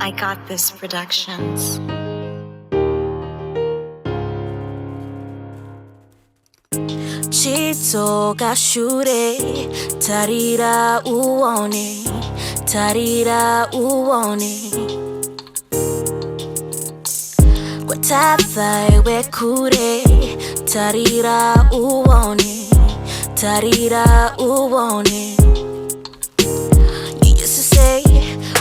I Got This Productions. Chitoka shure, tarira uone, tarira uone. Kwa tafaiwe kure, tarira uone, tarira uone. You used to say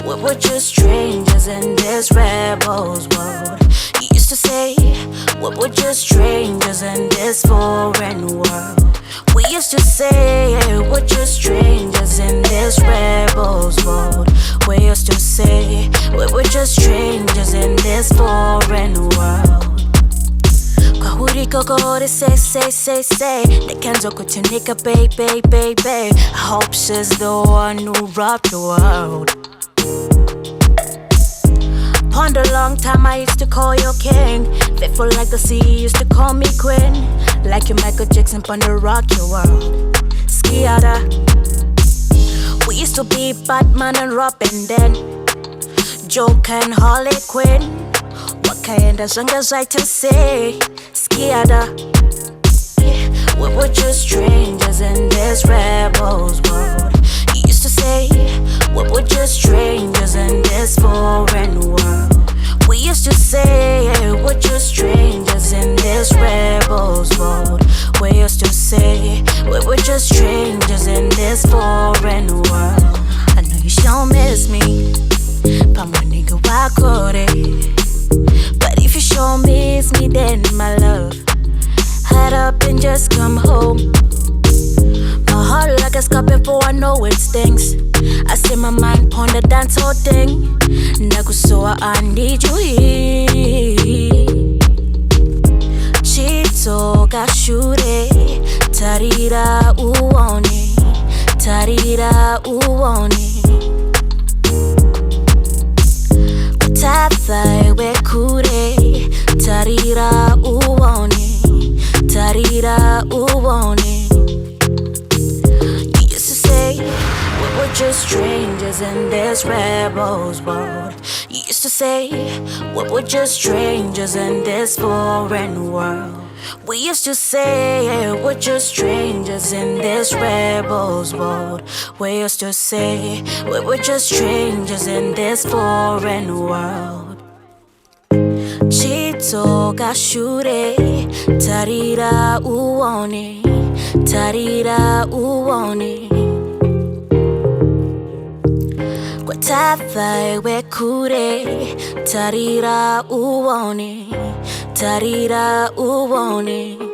we were just strangers in this rebel's world. You used to say we were just strangers in this foreign world. We used to say we're just strangers in this rebel's world. We used to say we were just strangers in this foreign world. Kahuri kokore say Nekenzo kutunika baby I hope she's the one who rocked the world. Ponder long time I used to call you king. Faithful like the sea used to call me queen. Like you Michael Jackson ponder rock your world. Skiada. We used to be Batman and Robin then Joker and Harley Quinn. Wakaenda zanga to say Skiada. We were just strangers in this rebel's world. You used to say we were just strangers in this foreign world. We used to say we're just strangers in this rebel's world. We used to say we were just strangers in this foreign world. I know you sure miss me, but my nigga wakore. But if you sure miss me, then my love, head up and just come home. My heart like a scorpion before I know it stings. I see my mind pon the dance whole thing. Nakusoa, I need you here. Chitoka shure, tarira uone, tarira uone. Tafaiwe kure, tarira uone, tarira uone. You used to say we were just strangers in this rebel's world. You used to say we were just strangers in this foreign world. We used to say we're just strangers in this rebel's world. We used to say we were just strangers in this foreign world. Chitoka shure, tarira uone, tarira uone. Kwa tafaiwe kure, tarira uone, tarira uone.